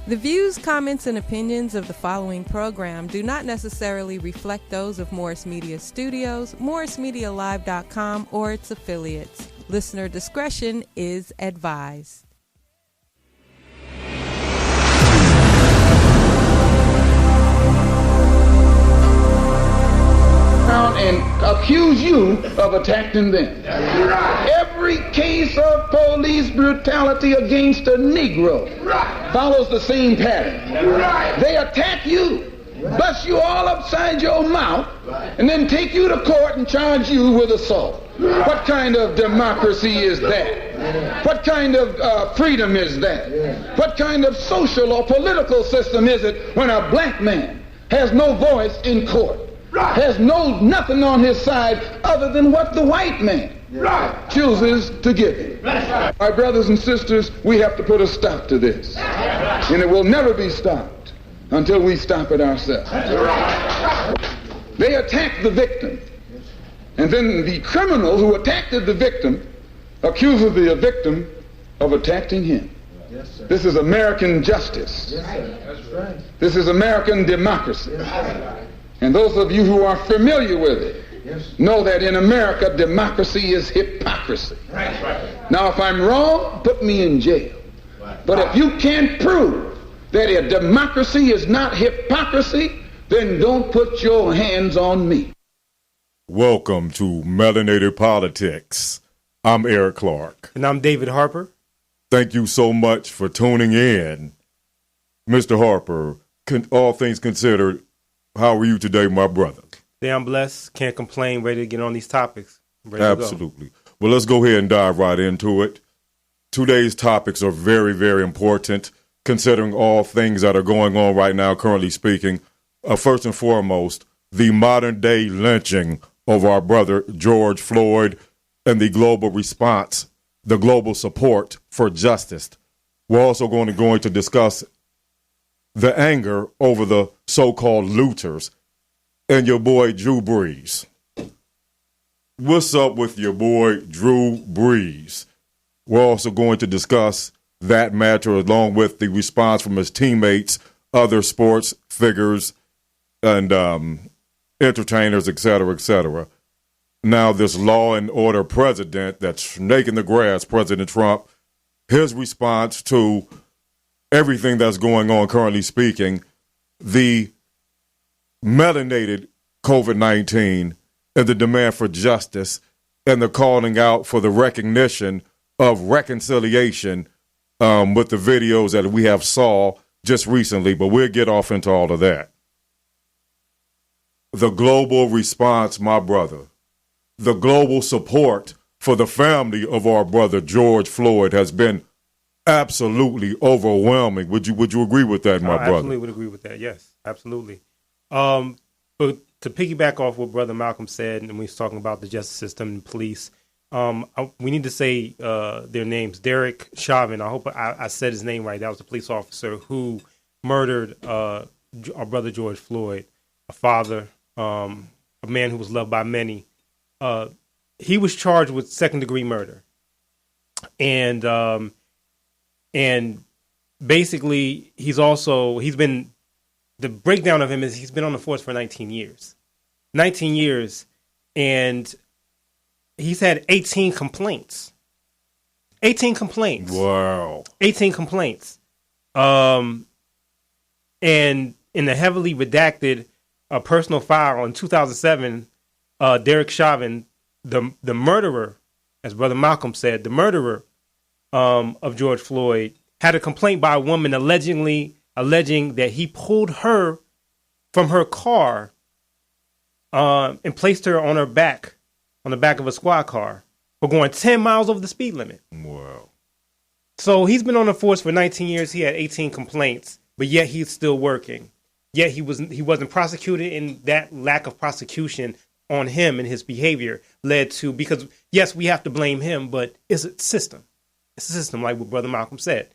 The views, comments, and opinions of the following program do not necessarily reflect those of Morris Media Studios, MorrisMediaLive.com, or its affiliates. Listener discretion is advised. And accuse you of attacking them. Every case of police brutality against a Negro follows the same pattern. They attack you, bust you all upside your mouth, and then take you to court and charge you with assault. What kind of democracy is that? What kind of freedom is that? What kind of social or political system is it when a black man has no voice in court? Has nothing on his side other than what the white man chooses to give him. My brothers and sisters, we have to put a stop to this. And it will never be stopped until we stop it ourselves. They attack the victim. And then the criminals who attacked the victim accuse the victim of attacking him. This is American justice. This is American democracy. And those of you who are familiar with it know that in America, democracy is hypocrisy. Now, if I'm wrong, put me in jail. But if you can't prove that a democracy is not hypocrisy, then don't put your hands on me. Welcome to Melanated Politics. I'm Eric Clark. And I'm David Harper. Thank you so much for tuning in. Mr. Harper, all things considered, how are you today, my brother? Yeah, I'm blessed. Can't complain. Ready to get on these topics. Absolutely. Well, let's go ahead and dive right into it. Today's topics are very, very important, considering all things that are going on right now, currently speaking. First and foremost, the modern-day lynching of our brother George Floyd and the global response, the global support for justice. We're also going to discuss the anger over the so-called looters and your boy Drew Brees. What's up with your boy Drew Brees? We're also going to discuss that matter along with the response from his teammates, other sports figures, and entertainers, etc., etc. Now, this law and order president that's snaking the grass, President Trump, his response to everything that's going on, currently speaking, the melanated COVID-19 and the demand for justice and the calling out for the recognition of reconciliation with the videos that we have saw just recently, but we'll get off into all of that. The global response, my brother, the global support for the family of our brother George Floyd has been absolutely overwhelming. Would you agree with that, my brother? I absolutely would agree with that. Yes, absolutely. But to piggyback off what Brother Malcolm said, and we was talking about the justice system and police, we need to say their names. Derek Chauvin, I hope I said his name right. That was the police officer who murdered our brother George Floyd, a father, a man who was loved by many. He was charged with second-degree murder, and basically, the breakdown of him is he's been on the force for 19 years. 19 years, and he's had 18 complaints. 18 complaints. Wow. 18 complaints. And in the heavily redacted personal file in 2007, Derek Chauvin, the murderer, as Brother Malcolm said, the murderer of George Floyd, had a complaint by a woman alleging that he pulled her from her car and placed her on the back of a squad car for going 10 miles over the speed limit. Wow. So he's been on the force for 19 years. He had 18 complaints, but yet he's still working. Yet he wasn't prosecuted, and that lack of prosecution on him and his behavior led to, because yes, we have to blame him, but it's a system. It's a system, like what Brother Malcolm said.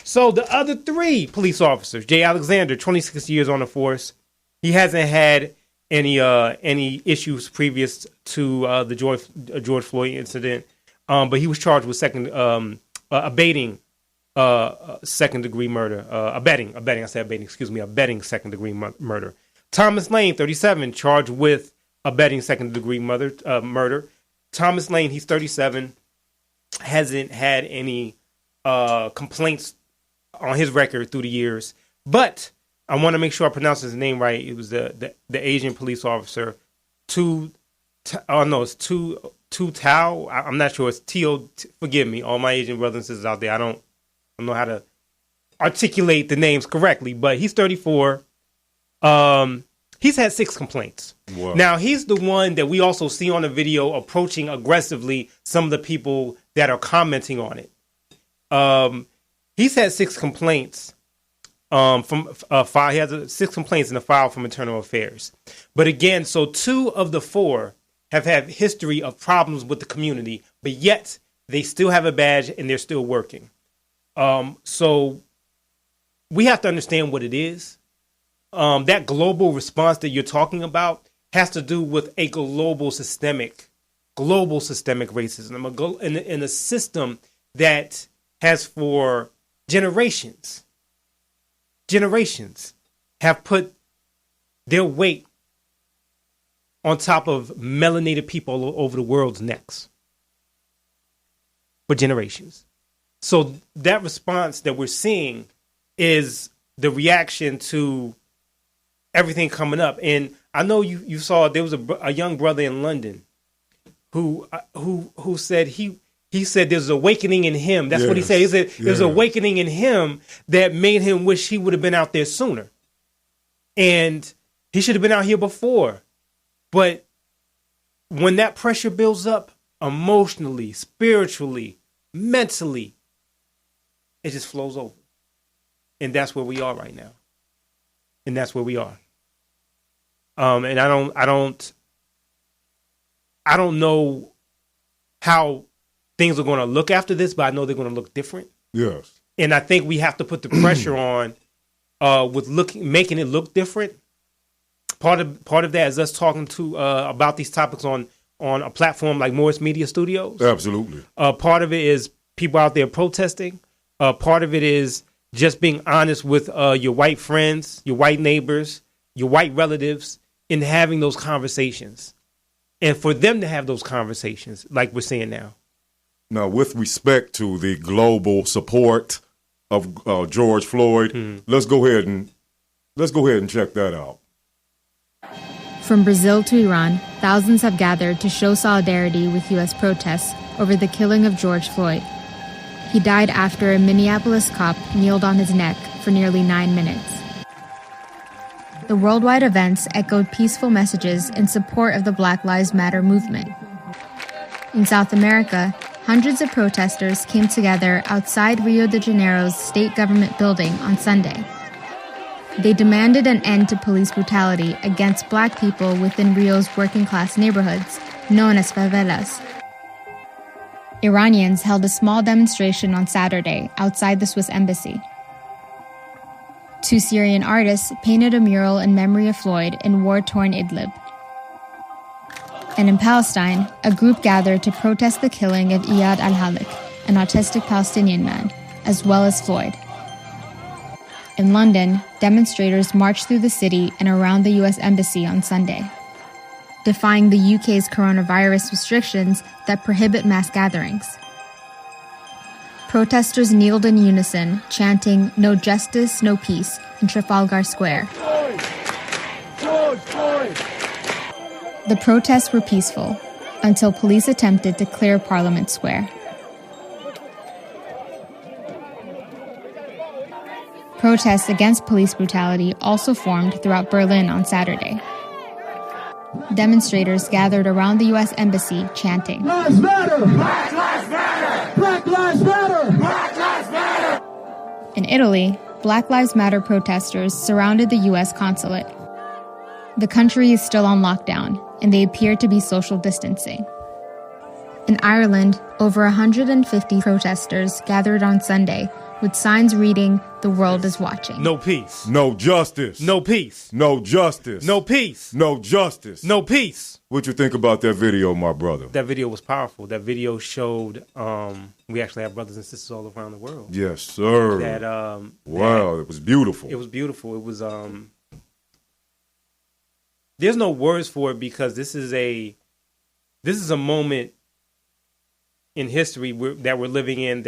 So the other three police officers, Jay Alexander, 26 years on the force, he hasn't had any issues previous to the George Floyd incident, but he was charged with abetting second-degree murder, abetting second-degree murder. Thomas Lane, 37, charged with abetting second-degree murder. Thomas Lane, he's 37, hasn't had any complaints on his record through the years. But I want to make sure I pronounce his name right. It was the Asian police officer, Tu Tao. I'm not sure. It's T.O. Forgive me, all my Asian brothers and sisters out there. I don't know how to articulate the names correctly, but he's 34. He's had 6 complaints. Wow. Now, he's the one that we also see on the video approaching aggressively some of the people that are commenting on it. He's had 6 complaints from file. He has 6 complaints in the file from Internal Affairs. But again, so 2 of the 4 have had history of problems with the community, but yet they still have a badge and they're still working. So we have to understand what it is. That global response that you're talking about has to do with a global systemic racism in a system that has for generations have put their weight on top of melanated people all over the world's necks for generations. So that response that we're seeing is the reaction to everything coming up. And I know you saw there was a young brother in London who said he said there's awakening in him. That's what he said. He said there's awakening in him that made him wish he would have been out there sooner. And he should have been out here before. But when that pressure builds up emotionally, spiritually, mentally, it just flows over. And that's where we are right now. And that's where we are. And I don't know how things are going to look after this, but I know they're going to look different. Yes. And I think we have to put the pressure on with making it look different. Part of that is us talking to about these topics on a platform like Morris Media Studios. Absolutely. Part of it is people out there protesting. Part of it is just being honest with your white friends, your white neighbors, your white relatives, in having those conversations. And for them to have those conversations like we're seeing now. Now, with respect to the global support of George Floyd, let's go ahead and check that out. From Brazil to Iran, thousands have gathered to show solidarity with U.S. protests over the killing of George Floyd. He died after a Minneapolis cop kneeled on his neck for nearly 9 minutes. The worldwide events echoed peaceful messages in support of the Black Lives Matter movement. In South America, hundreds of protesters came together outside Rio de Janeiro's state government building on Sunday. They demanded an end to police brutality against Black people within Rio's working-class neighborhoods, known as favelas. Iranians held a small demonstration on Saturday outside the Swiss embassy. 2 Syrian artists painted a mural in memory of Floyd in war-torn Idlib. And in Palestine, a group gathered to protest the killing of Iyad al-Halik, an autistic Palestinian man, as well as Floyd. In London, demonstrators marched through the city and around the U.S. Embassy on Sunday, defying the UK's coronavirus restrictions that prohibit mass gatherings. Protesters kneeled in unison, chanting "No justice, no peace" in Trafalgar Square. George Floyd! The protests were peaceful until police attempted to clear Parliament Square. Protests against police brutality also formed throughout Berlin on Saturday. Demonstrators gathered around the U.S. Embassy chanting, "Lives matter! Black lives matter! Black lives matter! Black lives matter!" In Italy, Black Lives Matter protesters surrounded the U.S. consulate. The country is still on lockdown, and they appear to be social distancing. In Ireland, over 150 protesters gathered on Sunday with signs reading, "The world is watching." No peace. No justice. No peace. No justice. No peace. No justice. No peace. What you think about that video, my brother? That video was powerful. That video showed we actually have brothers and sisters all around the world. Yes, sir. Wow, it was beautiful. It was beautiful. It was there's no words for it because this is a moment in history that we're living in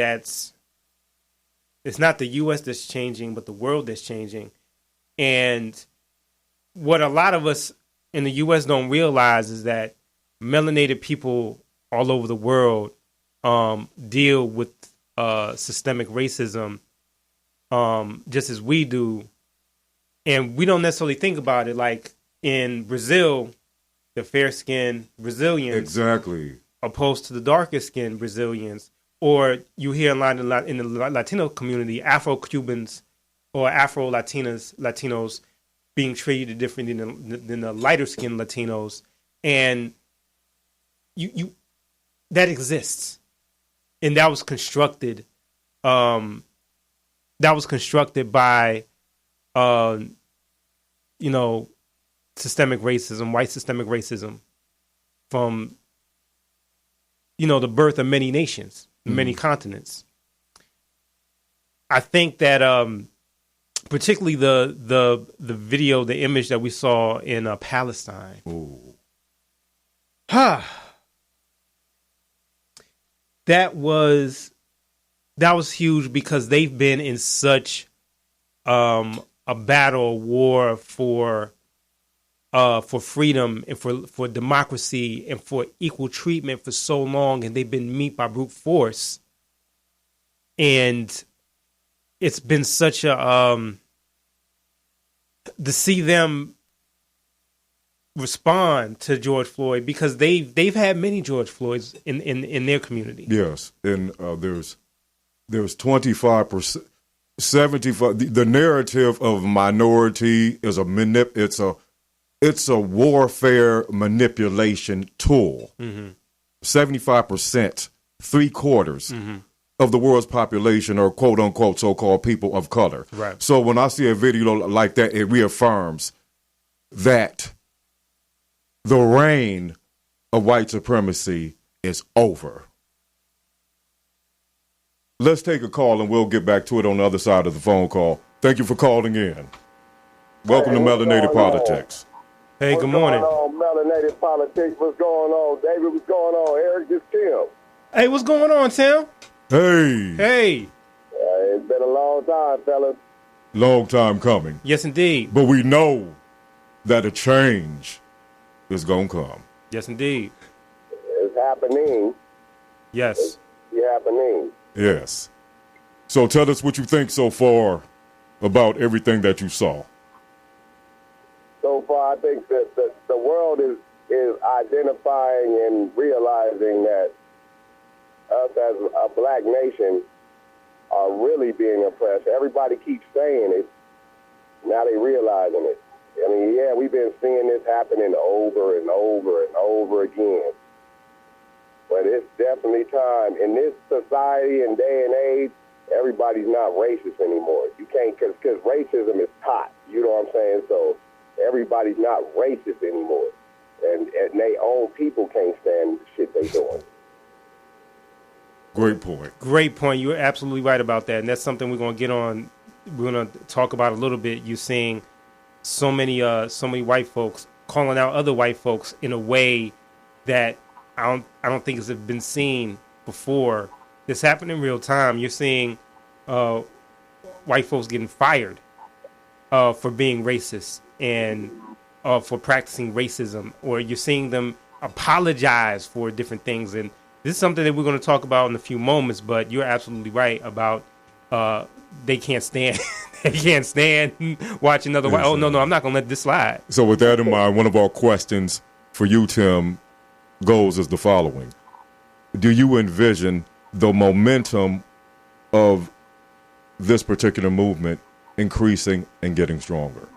it's not the U.S. that's changing, but the world that's changing. And what a lot of us in the U.S. don't realize is that melanated people all over the world deal with systemic racism just as we do. And we don't necessarily think about it. Like in Brazil, the fair-skinned Brazilians. Exactly. Opposed to the darker-skinned Brazilians. Or you hear a lot in the Latino community, Afro-Cubans or Latinos being treated differently than the lighter-skinned Latinos. And you that exists. And that was constructed by systemic racism, white systemic racism from the birth of many nations, many continents. I think that particularly the video, the image that we saw in Palestine. Ooh. That was huge because they've been in such a battle war for freedom and for democracy and for equal treatment for so long, and they've been met by brute force. And it's been such a to see them respond to George Floyd, because they've had many George Floyds in their community. Yes, and there's 25%, 75%. The narrative of minority is it's a warfare manipulation tool. 75%, 3/4 of the world's population are quote unquote so-called people of color. Right. So when I see a video like that, it reaffirms that the reign of white supremacy is over. Let's take a call and we'll get back to it on the other side of the phone call. Thank you for calling in. Welcome to Melanated Politics. Hey, good morning. What's going on, Melanated Politics? What's going on, David? What's going on, Eric? This is Tim. Hey, what's going on, Tim? Hey. Hey. It's been a long time, fellas. Long time coming. Yes, indeed. But we know that a change is going to come. Yes, indeed. It's happening. Yes. It's happening. Yes. So tell us what you think so far about everything that you saw. So far, I think that the world is identifying and realizing that us as a black nation are really being oppressed. Everybody keeps saying it. Now they realizing it. I mean, yeah, we've been seeing this happening over and over and over again. But it's definitely time. In this society and day and age, everybody's not racist anymore. You can't, because racism is taught. You know what I'm saying? So everybody's not racist anymore. And they own people can't stand the shit they doing. Great point. Great point. You're absolutely right about that. And that's something we're going to get on. We're going to talk about a little bit. You're seeing so many white folks calling out other white folks in a way that I don't think has been seen before. This happened in real time. You're seeing white folks getting fired for being racist and for practicing racism, or you're seeing them apologize for different things. And this is something that we're going to talk about in a few moments, but you're absolutely right about they can't stand they can't stand watching another white. Oh, no, I'm not going to let this slide. So with that in mind, one of our questions for you, Tim, goes as the following. Do you envision the momentum of this particular movement increasing and getting stronger?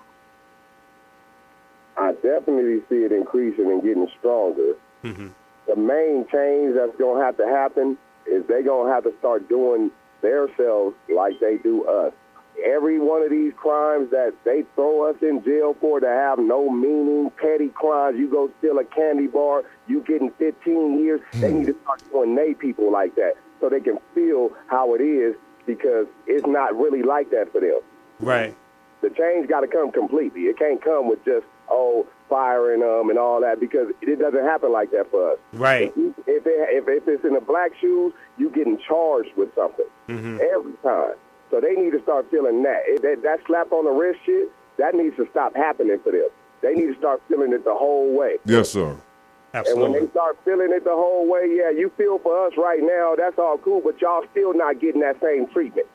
I definitely see it increasing and getting stronger. The main change that's going to have to happen is they're going to have to start doing themselves like they do us. Every one of these crimes that they throw us in jail for to have no meaning, petty crimes, you go steal a candy bar, you getting 15 years, they need to start doing they people like that so they can feel how it is, because it's not really like that for them. Right. The change got to come completely. It can't come with just, firing them and all that, because it doesn't happen like that for us. Right. If it's in the black shoes, you getting charged with something every time. So they need to start feeling that. That slap on the wrist shit, that needs to stop happening for them. They need to start feeling it the whole way. Yes, sir. Absolutely. And when they start feeling it the whole way, yeah, you feel for us right now, that's all cool, but y'all still not getting that same treatment.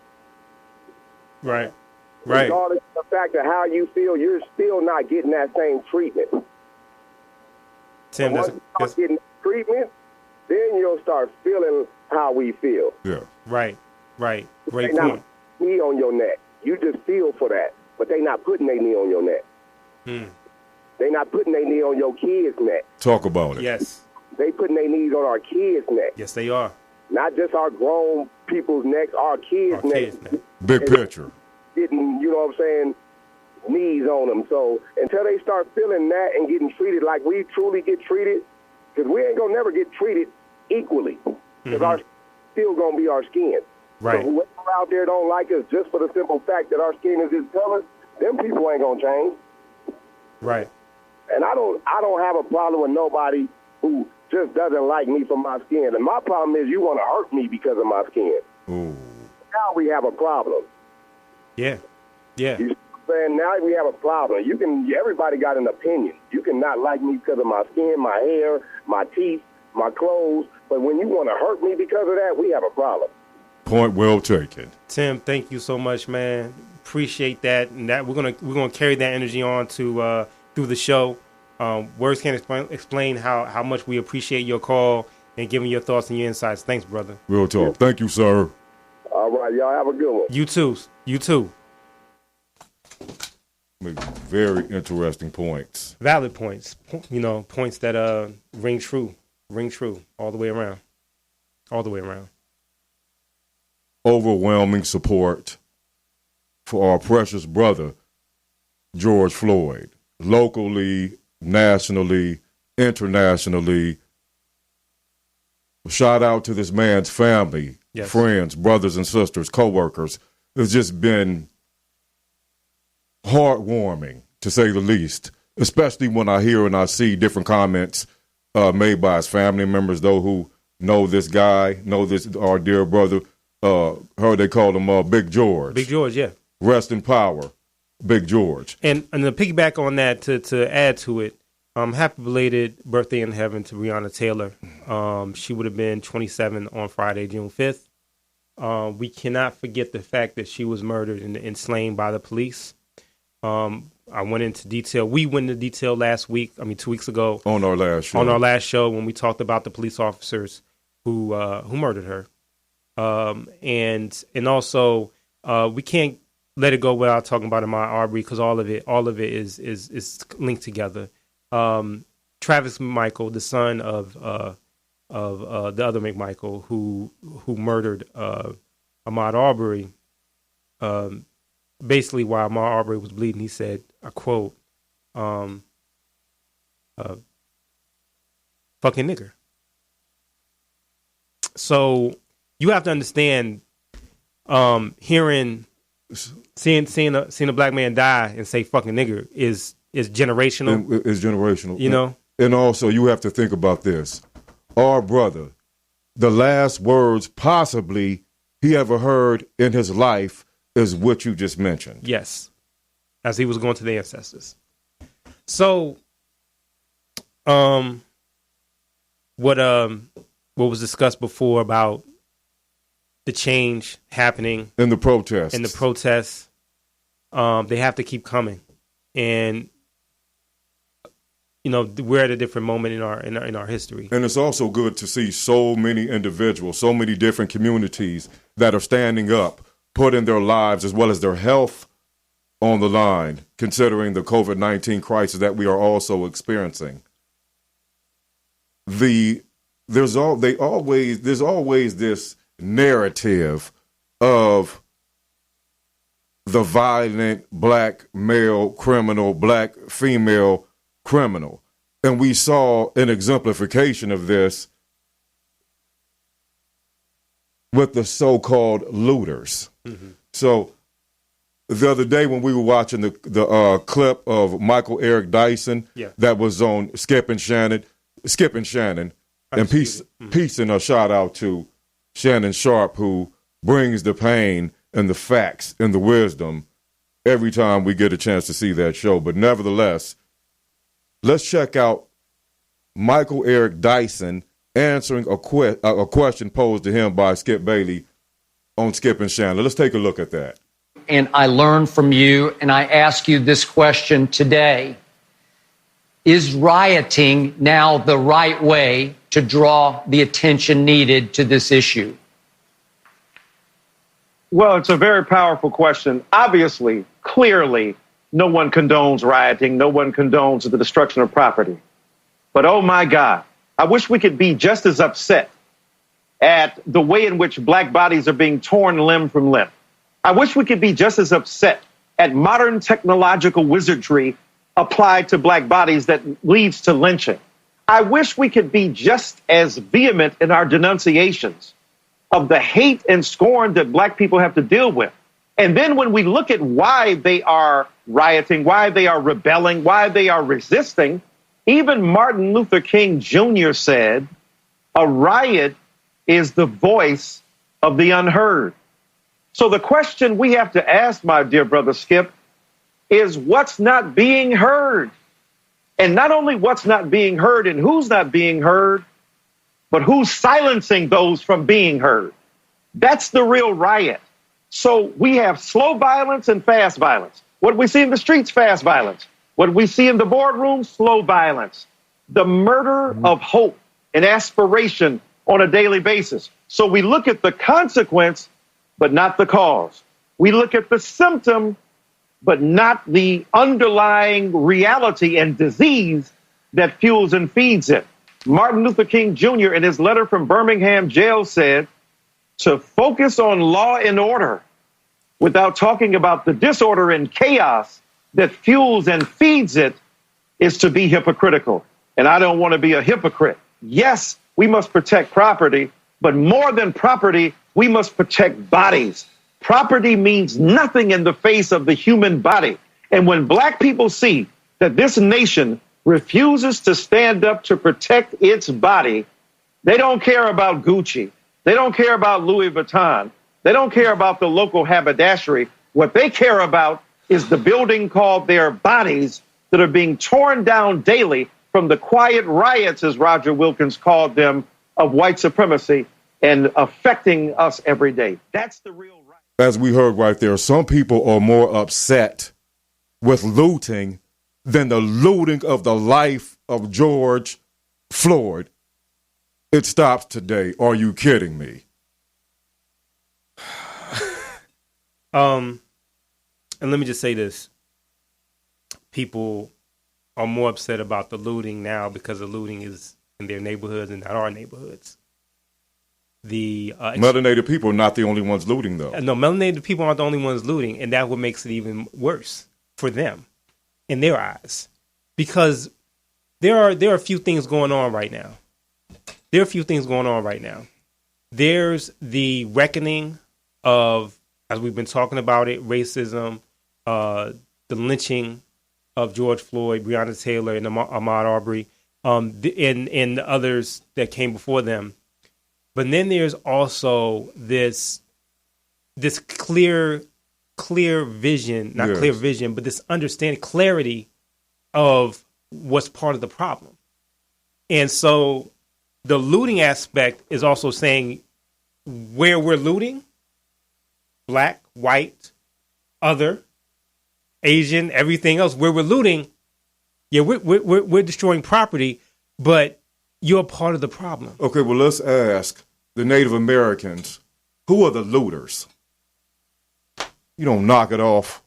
Right. Right. Regardless of the fact of how you feel, you're still not getting that same treatment. Tim, once you start getting treatment, then you'll start feeling how we feel. Yeah. Right. Right. Great They point. not knee on your neck. You just feel for that, but they not putting their knee on your neck. They not putting their knee on your kid's neck. Talk about it. Yes. They putting their knees on our kids' neck. Yes, they are. Not just our grown people's necks, our kids' necks. Big picture. Getting, you know what I'm saying, knees on them. So until they start feeling that and getting treated like we truly get treated, because we ain't going to never get treated equally, because our still going to be our skin. Right. So whoever out there don't like us just for the simple fact that our skin is this color, them people ain't going to change. Right. And I don't have a problem with nobody who just doesn't like me for my skin. And my problem is you want to hurt me because of my skin. Ooh. Now we have a problem. Yeah. Yeah. You saying now we have a problem. Everybody got an opinion. You can not like me because of my skin, my hair, my teeth, my clothes, but when you want to hurt me because of that, we have a problem. Point well taken. Tim, thank you so much, man. Appreciate that, and that we're gonna carry that energy on to through the show. Words can't explain how much we appreciate your call and giving your thoughts and your insights. Thanks, brother. Real talk. Thank you, sir. All right, y'all have a good one. You too. You too. Very interesting points. Valid points. You know, points that ring true all the way around. All the way around. Overwhelming support for our precious brother, George Floyd, locally, nationally, internationally. Shout out to this man's family, yes, friends, brothers and sisters, co-workers. It's just been heartwarming, to say the least, especially when I hear and I see different comments made by his family members, though, who know this guy, our dear brother. Heard they call him Big George. Big George, yeah. Rest in power, Big George. And to piggyback on that, to add to it, happy belated birthday in heaven to Breonna Taylor. She would have been 27 on Friday, June 5th. We cannot forget the fact that she was murdered and slain by the police. I went into detail. We went into detail 2 weeks ago. On our last show. When we talked about the police officers who murdered her. And also, we can't let it go without talking about Ahmaud Arbery, because all of it is linked together. Travis McMichael, the son of the other McMichael who murdered Ahmaud Arbery. Basically, while Ahmaud Arbery was bleeding, he said, I quote, "fucking nigger." So you have to understand, seeing a black man die and say "fucking nigger" is generational. It's generational, you know. And also, you have to think about this: our brother, the last words possibly he ever heard in his life is what you just mentioned. Yes, as he was going to the ancestors. So, what was discussed before about the change happening in the protests. They have to keep coming, and you know we're at a different moment in our history. And it's also good to see so many individuals, so many different communities that are standing up, putting their lives as well as their health on the line, considering the COVID-19 crisis that we are also experiencing. There's always this narrative of the violent black male criminal, black female criminal. And we saw an exemplification of this with the so-called looters. Mm-hmm. So the other day when we were watching the clip of Michael Eric Dyson that was on Skip and Shannon, and peace and a shout out to Shannon Sharp, who brings the pain and the facts and the wisdom every time we get a chance to see that show. But nevertheless, let's check out Michael Eric Dyson answering a question posed to him by Skip Bailey on Skip and Shannon. Let's take a look at that. And I learned from you, and I ask you this question today. Is rioting now the right way to draw the attention needed to this issue? Well, it's a very powerful question. Obviously, clearly, no one condones rioting. No one condones the destruction of property. But oh my God, I wish we could be just as upset at the way in which black bodies are being torn limb from limb. I wish we could be just as upset at modern technological wizardry applied to black bodies that leads to lynching. I wish we could be just as vehement in our denunciations of the hate and scorn that black people have to deal with. And then when we look at why they are rioting, why they are rebelling, why they are resisting, even Martin Luther King Jr. said, a riot is the voice of the unheard. So the question we have to ask, my dear brother Skip, is what's not being heard? And not only what's not being heard and who's not being heard, but who's silencing those from being heard. That's the real riot. So we have slow violence and fast violence. What we see in the streets, fast violence. What we see in the boardroom, slow violence. The murder of hope and aspiration on a daily basis. So we look at the consequence, but not the cause. We look at the symptom, but not the underlying reality and disease that fuels and feeds it. Martin Luther King Jr. in his letter from Birmingham jail said to focus on law and order without talking about the disorder and chaos that fuels and feeds it is to be hypocritical. And I don't want to be a hypocrite. Yes, we must protect property, but more than property, we must protect bodies. Property means nothing in the face of the human body. And when black people see that this nation refuses to stand up to protect its body, they don't care about Gucci. They don't care about Louis Vuitton. They don't care about the local haberdashery. What they care about is the building called their bodies that are being torn down daily from the quiet riots, as Roger Wilkins called them, of white supremacy and affecting us every day. That's the real riot. As we heard right there, some people are more upset with looting than the looting of the life of George Floyd. It stops today. Are you kidding me? And let me just say this. People are more upset about the looting now because the looting is in their neighborhoods and not our neighborhoods. The melanated people are not the only ones looting, though. No, melanated people aren't the only ones looting, and that's what makes it even worse for them in their eyes. Because there are a few things going on right now. There's the reckoning of, as we've been talking about it, racism, the lynching of George Floyd, Breonna Taylor, and Ahmaud Arbery, and the others that came before them. But then there's also this clear vision, not clear vision, but this understanding, clarity of what's part of the problem. And so the looting aspect is also saying where we're looting, black, white, other, Asian, everything else, where we're looting, we're destroying property, but you're part of the problem. Okay, well, let's ask the Native Americans, who are the looters? You don't knock it off.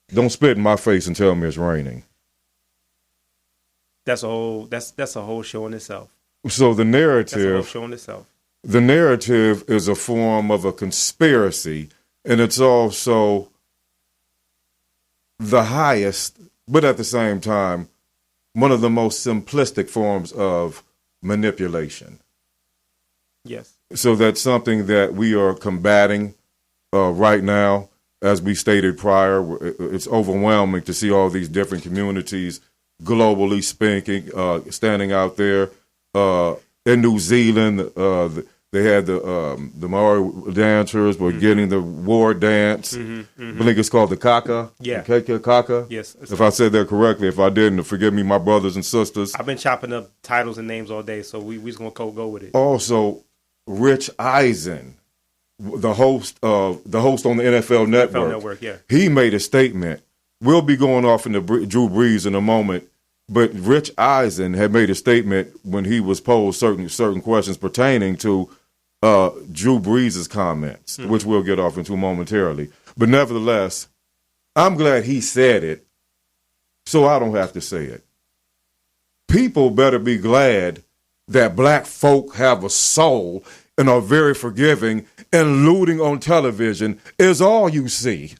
Don't spit in my face and tell me it's raining. That's a whole show in itself. So the narrative That's a whole show in itself. the narrative is a form of a conspiracy, and it's also the highest, but at the same time, one of the most simplistic forms of manipulation. Yes. So that's something that we are combating right now. As we stated prior, it's overwhelming to see all these different communities globally speaking, standing out there. In New Zealand, they had the Maori dancers were getting the war dance. I think it's called the kaka. Yeah. Kaka. Yes. If I said that correctly, if I didn't, forgive me, my brothers and sisters. I've been chopping up titles and names all day, so we just gonna go with it. Also, Rich Eisen, the host on the NFL Network, yeah. He made a statement. We'll be going off into Drew Brees in a moment, but Rich Eisen had made a statement when he was posed certain questions pertaining to Drew Brees' comments, which we'll get off into momentarily. But nevertheless, I'm glad he said it, so I don't have to say it. People better be glad that black folk have a soul and are very forgiving, and looting on television is all you see.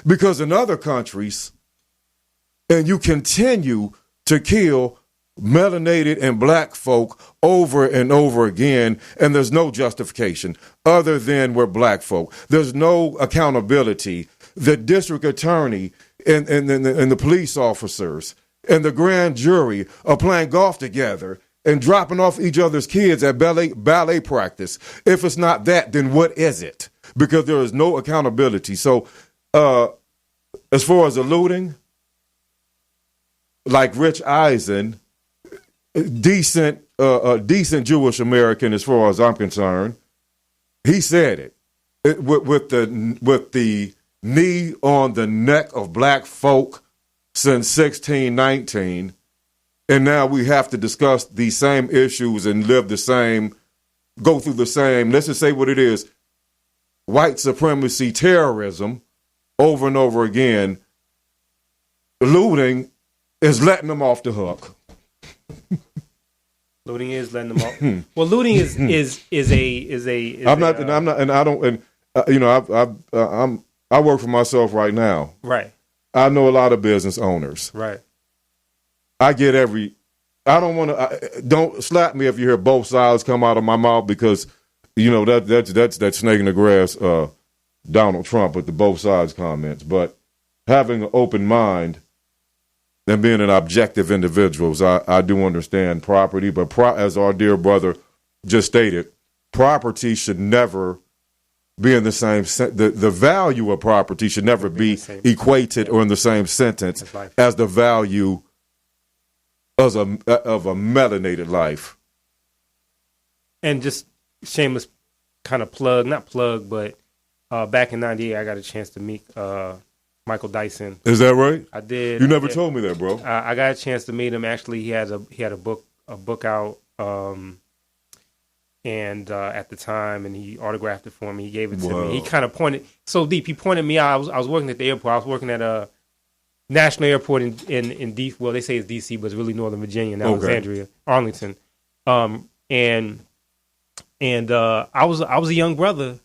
Because in other countries, and you continue to kill melanated and black folk over and over again, and there's no justification other than we're black folk. There's no accountability. The district attorney and the police officers and the grand jury are playing golf together and dropping off each other's kids at ballet practice. If it's not that, then what is it? Because there is no accountability. So as far as the looting, like Rich Eisen, decent Jewish American as far as I'm concerned, he said it. With the knee on the neck of black folk since 1619, and now we have to discuss these same issues and go through the same, let's just say what it is, white supremacy terrorism over and over again. Looting is letting them off the hook. Looting is letting them off. Well, looting is a. I work for myself right now. Right. I know a lot of business owners. Right. I get don't slap me if you hear both sides come out of my mouth, because, that's that snake in the grass, Donald Trump with the both sides comments. But having an open mind and being an objective individuals, I do understand property. But as our dear brother just stated, property should never be in the same the value of property should never be equated or in the same sentence as the value of a melanated life. And just shameless kind of not plug, but back in '98, I got a chance to meet Michael Dyson. Is that right? I did. You never told me that, bro. I got a chance to meet him. Actually, he had a book out, and at the time, and he autographed it for me. He gave it to me. He kind of pointed so deep. He pointed me out. I was working at the airport. I was working at a national airport in D. Well, they say it's D.C., but it's really Northern Virginia, in Alexandria, Arlington. And I was a young brother,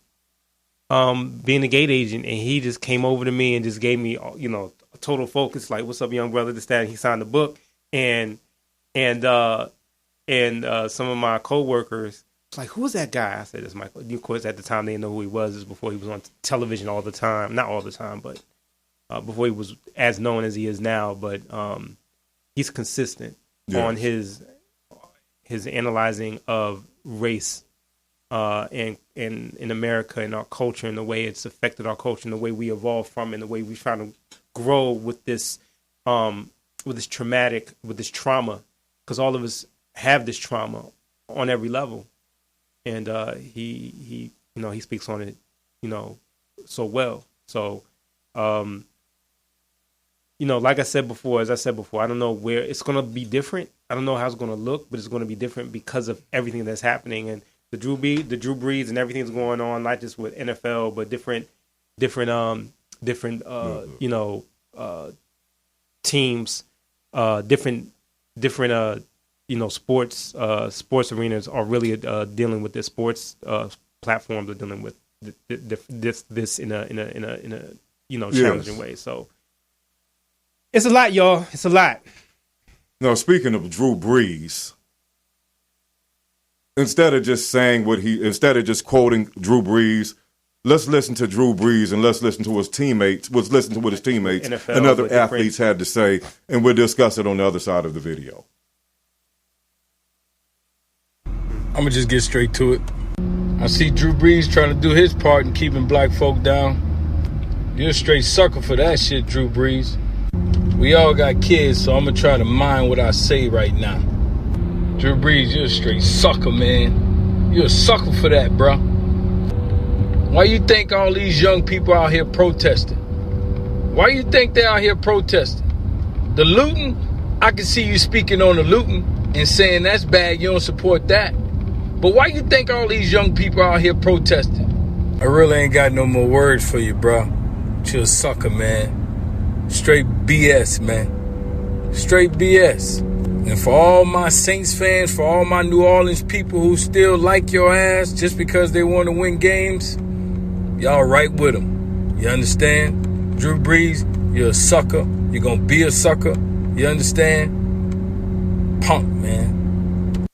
being a gate agent, and he just came over to me and just gave me, a total focus. Like, "What's up, young brother?" This, that. And he signed the book, and some of my coworkers was like, "Who's that guy?" I said, "It's Michael." Of course, at the time they didn't know who he was. This was before he was on television all the time. Not all the time, but before he was as known as he is now. But he's consistent on his analyzing of race in America and our culture, and the way it's affected our culture, and the way we evolved from, and the way we try to grow with this trauma, because all of us have this trauma on every level, and he speaks on it so well. So like as I said before, I don't know where it's going to be different. I don't know how it's going to look, but it's going to be different because of everything that's happening, and the Drew Brees and everything's going on, not just with NFL, but different teams, different sports arenas are really dealing with this. Sports platforms are dealing with this in a challenging way. So it's a lot, y'all. It's a lot. Now, speaking of Drew Brees, instead of just quoting Drew Brees, let's listen to Drew Brees and let's listen to what his teammates NFL, and other athletes had to say, and we'll discuss it on the other side of the video. I'm going to just get straight to it. I see Drew Brees trying to do his part in keeping black folk down. You're a straight sucker for that shit, Drew Brees. We all got kids, so I'm going to try to mind what I say right now. Drew Brees, you're a straight sucker, man. You're a sucker for that, bro. Why you think all these young people out here protesting? Why you think they out here protesting? The looting, I can see you speaking on the looting and saying that's bad, you don't support that. But why you think all these young people out here protesting? I really ain't got no more words for you, bro. You're a sucker, man. Straight BS, man. Straight BS. And for all my Saints fans, for all my New Orleans people who still like your ass just because they want to win games, y'all right with them. You understand? Drew Brees, you're a sucker. You're going to be a sucker. You understand? Punk, man.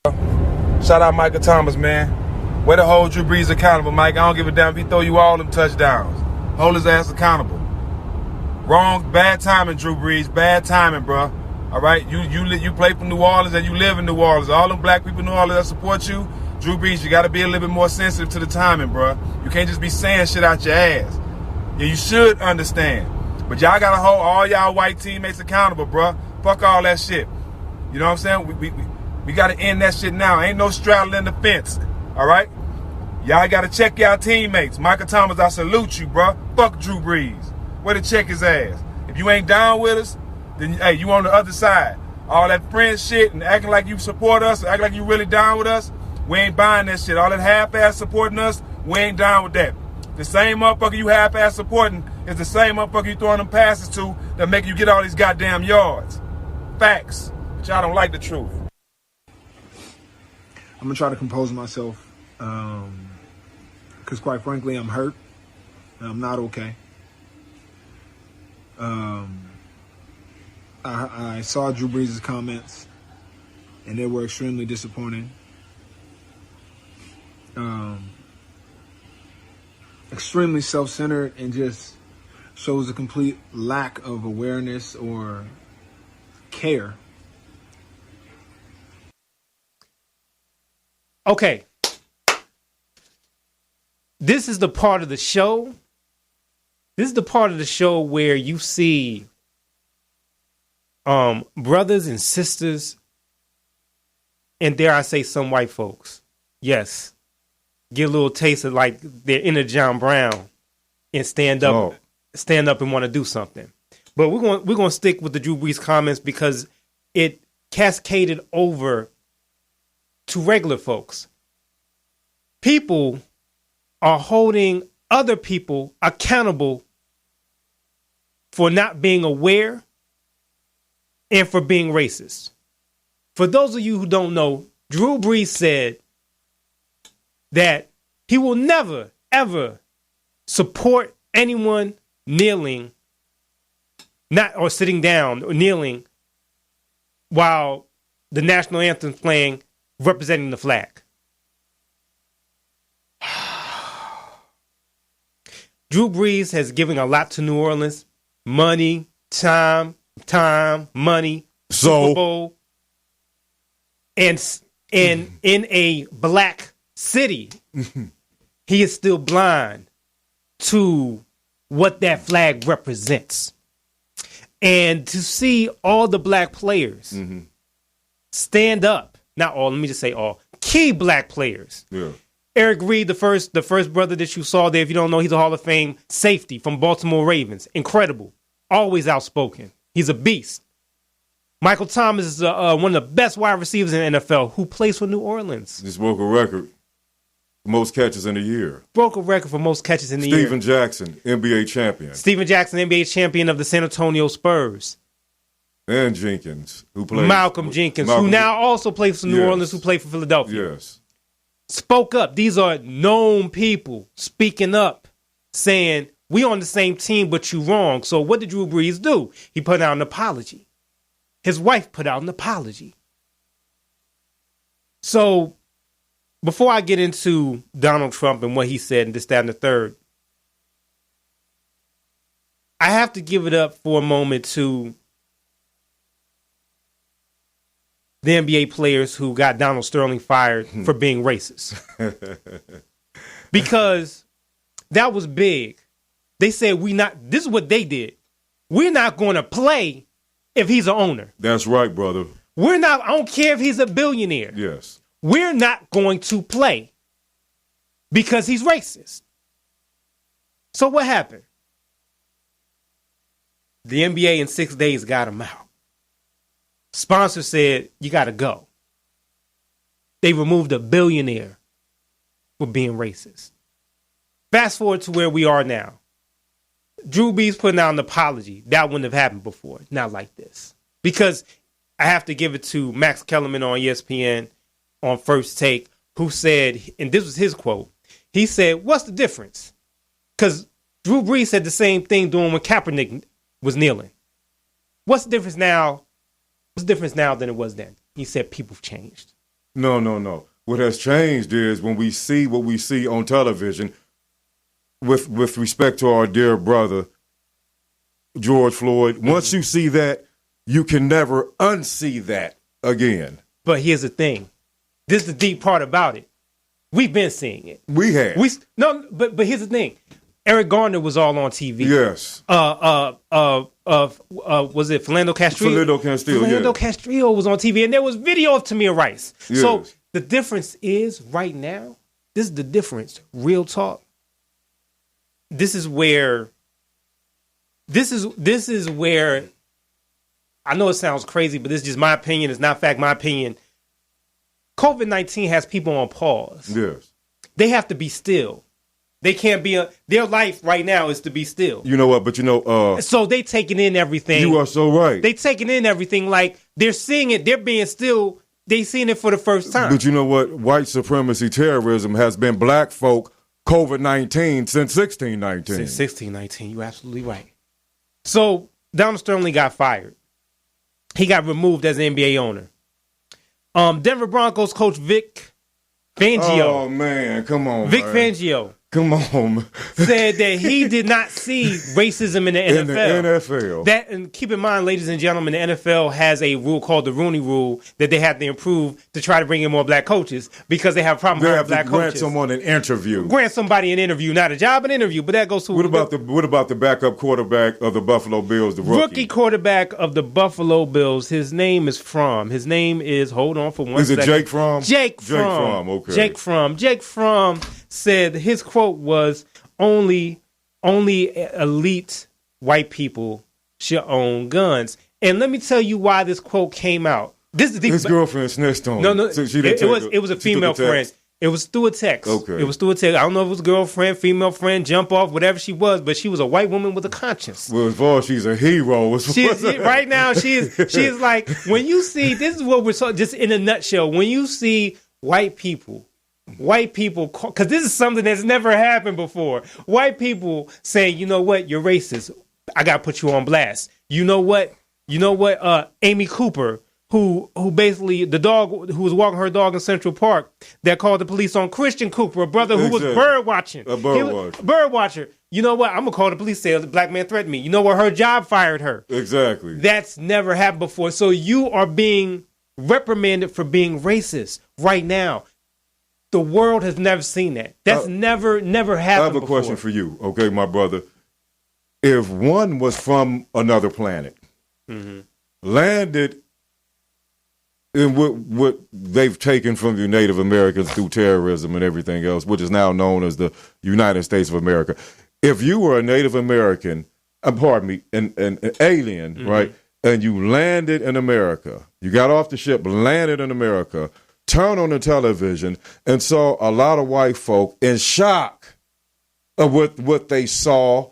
Shout out Michael Thomas, man. Way to hold Drew Brees accountable, Mike. I don't give a damn if he throw you all them touchdowns. Hold his ass accountable. Wrong, bad timing, Drew Brees. Bad timing, bro. All right? You play for New Orleans and you live in New Orleans. All them black people in New Orleans that support you, Drew Brees, you got to be a little bit more sensitive to the timing, bro. You can't just be saying shit out your ass. Yeah, you should understand. But y'all got to hold all y'all white teammates accountable, bro. Fuck all that shit. You know what I'm saying? We got to end that shit now. Ain't no straddling the fence. All right? Y'all got to check y'all teammates. Michael Thomas, I salute you, bro. Fuck Drew Brees. Way to check his ass. If you ain't down with us, then, hey, you on the other side. All that friend shit and acting like you support us, acting like you really down with us, we ain't buying that shit. All that half-ass supporting us, we ain't down with that. The same motherfucker you half-ass supporting is the same motherfucker you throwing them passes to that make you get all these goddamn yards. Facts. But y'all don't like the truth. I'm going to try to compose myself because, quite frankly, I'm hurt. And I'm not okay. I saw Drew Brees' comments, and they were extremely disappointing. Extremely self-centered and just shows a complete lack of awareness or care. Okay. This is the part of the show. This is the part of the show where you see brothers and sisters, and dare I say some white folks, yes, get a little taste of like their inner John Brown and stand up and want to do something. But we're going to stick with the Drew Brees comments because it cascaded over to regular folks. People are holding other people accountable for not being aware and for being racist. For those of you who don't know, Drew Brees said that he will never, ever support anyone kneeling, not or sitting down or kneeling while the national anthem is playing, representing the flag. Drew Brees has given a lot to New Orleans. Money, time, money, Super Bowl. And in a black city, he is still blind to what that flag represents. And to see all the black players stand up, not all, let me just say all, key black players. Yeah. Eric Reed, the first brother that you saw there, if you don't know, he's a Hall of Fame safety from Baltimore Ravens. Incredible. Always outspoken. He's a beast. Michael Thomas is one of the best wide receivers in the NFL who plays for New Orleans. Just broke a record. Most catches in a year. Broke a record for most catches in the year. Steven Jackson, NBA champion. Steven Jackson, NBA champion of the San Antonio Spurs. And Jenkins, who played Malcolm Jenkins, who now also plays for New Orleans, who played for Philadelphia. Yes. Spoke up. These are known people speaking up, saying, we on the same team, but you wrong. So what did Drew Brees do? He put out an apology. His wife put out an apology. So before I get into Donald Trump and what he said and this, that, and the third, I have to give it up for a moment to the NBA players who got Donald Sterling fired for being racist. Because that was big. They said this is what they did. We're not going to play if he's an owner. That's right, brother. I don't care if he's a billionaire. Yes. We're not going to play because he's racist. So what happened? The NBA in 6 days got him out. Sponsor said, you got to go. They removed a billionaire for being racist. Fast forward to where we are now. Drew Brees putting out an apology. That wouldn't have happened before. Not like this. Because I have to give it to Max Kellerman on ESPN on First Take, who said, and this was his quote, he said, what's the difference? Because Drew Brees said the same thing doing when Kaepernick was kneeling. What's the difference now? What's the difference now than it was then? He said people have changed. No. What has changed is when we see what we see on television with respect to our dear brother, George Floyd. Once you see that, you can never unsee that again. But here's the thing. This is the deep part about it. We've been seeing it. We have. But here's the thing. Eric Garner was all on TV. Yes. Was it Philando Castrillo? Philando Castrillo was on TV, and there was video of Tamir Rice. Yes. So the difference is right now, this is the difference. Real talk. This is where I know it sounds crazy, but this is just my opinion. It's not fact, my opinion. COVID-19 has people on pause. Yes. They have to be still. They can't be their life right now is to be still. You know what? But so they taking in everything. You are so right. They taking in everything like they're seeing it. They're being still. They seeing it for the first time. But you know what? White supremacy terrorism has been black folk COVID-19 since 1619. Since 1619, you're absolutely right. So Donald Sterling got fired. He got removed as an NBA owner. Denver Broncos coach Vic Fangio. Oh man, come on, Vic Fangio. Come on. Said that he did not see racism in the NFL. In the NFL. That, and keep in mind, ladies and gentlemen, the NFL has a rule called the Rooney Rule that they have to improve to try to bring in more black coaches because they have a problem with black coaches. Grant someone an interview. Grant somebody an interview, not a job, an interview. But that goes to what about the backup quarterback of the Buffalo Bills, the rookie quarterback of the Buffalo Bills? His name is Fromm. His name is Hold on for one second. Is it Jake Fromm? Jake Fromm. Okay. Jake Fromm said his quote was only elite white people should own guns. And let me tell you why this quote came out. His girlfriend snitched on him. No. It was a female friend. It was through a text. Okay. It was through a text. I don't know if it was a girlfriend, female friend, jump off, whatever she was, but she was a white woman with a conscience. Well, as far as she's a hero. Right now, she is like, when you see, this is what we're talking, just in a nutshell, when you see white people, because this is something that's never happened before. White people saying, you know what, you're racist. I got to put you on blast. You know what, Amy Cooper, who basically, the dog who was walking her dog in Central Park, that called the police on Christian Cooper, a brother who was bird watching. Bird watcher. You know what, I'm going to call the police, say a black man threatened me. You know what, her job fired her. Exactly. That's never happened before. So you are being reprimanded for being racist right now. The world has never seen that. That's never happened before. I have a question for you, okay, my brother. If one was from another planet, landed in what they've taken from the Native Americans through terrorism and everything else, which is now known as the United States of America. If you were a Native American, an alien, right, and you landed in America, you got off the ship, landed in America, turned on the television and saw a lot of white folk in shock of what they saw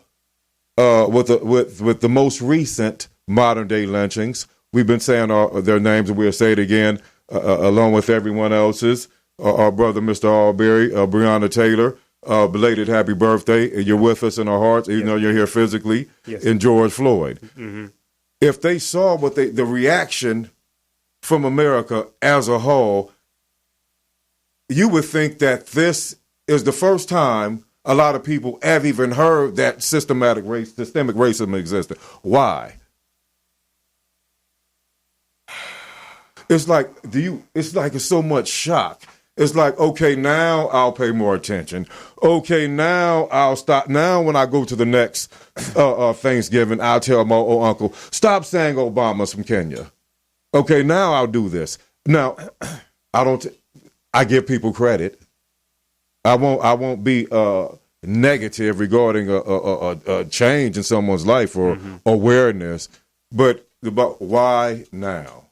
with the most recent modern day lynchings, We've been saying their names, and we'll say it again, along with everyone else's. Our brother, Mr. Alberry, Breonna Taylor, belated happy birthday. You're with us in our hearts, even though you're here physically, and George Floyd. Mm-hmm. If they saw the reaction from America as a whole, you would think that this is the first time a lot of people have even heard that systemic racism existed. Why? It's like it's so much shock. It's like, okay, now I'll pay more attention. Okay, now I'll stop. Now when I go to the next Thanksgiving, I'll tell my old uncle, stop saying Obama's from Kenya. Okay, now I'll do this. Now, I give people credit. I won't be negative regarding a change in someone's life or awareness, but about why now?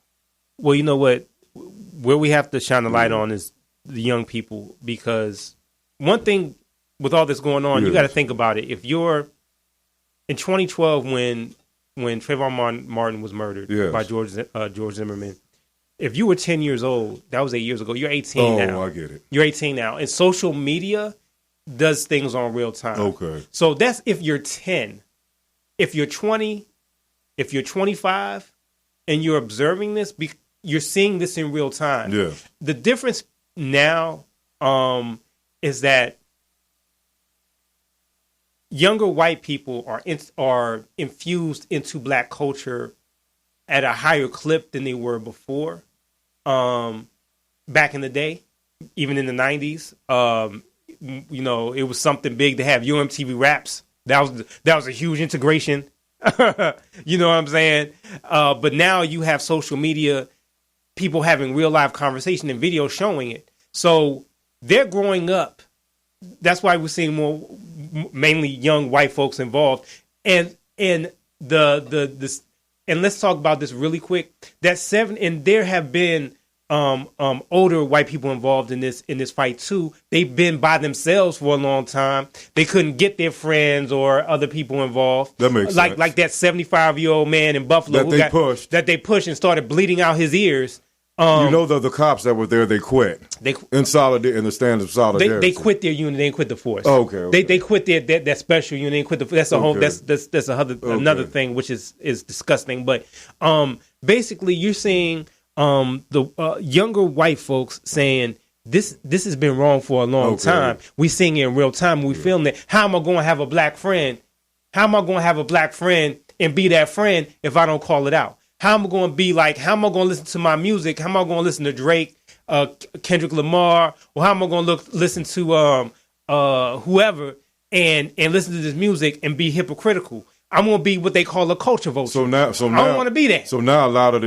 Well, you know what? Where we have to shine the light on is the young people, because one thing with all this going on, you got to think about it. If you're in 2012 when Trayvon Martin was murdered by George Zimmerman, if you were 10 years old, that was 8 years ago. You're 18 now. Oh, I get it. You're 18 now, and social media does things on real time. Okay. So that's if you're 10. If you're 20, if you're 25, and you're observing this, you're seeing this in real time. Yeah. The difference now is that younger white people are infused into black culture at a higher clip than they were before. Back in the day, even in the 90s, it was something big to have UMTV Raps. That was a huge integration. You know what I'm saying? But now you have social media, people having real live conversation and video showing it. So they're growing up. That's why we're seeing mainly young white folks involved. And let's talk about this really quick. And there have been older white people involved in this fight too. They've been by themselves for a long time. They couldn't get their friends or other people involved. That makes sense. Like that 75-year-old man in Buffalo that they pushed and started bleeding out his ears. The cops that were there, they quit. In the stands of solidarity. They quit their unit. They didn't quit the force. Okay. They quit that special unit. They quit the. That's a whole. That's another thing, which is disgusting. But basically, you're seeing the younger white folks saying this has been wrong for a long time. We seeing it in real time. We film it. How am I going to have a black friend? How am I going to have a black friend and be that friend if I don't call it out? How am I going to be like? How am I going to listen to my music? How am I going to listen to Drake, Kendrick Lamar, or how am I going to listen to whoever and listen to this music and be hypocritical? I'm going to be what they call a culture vulture. So now, I don't want to be that. So now, a lot of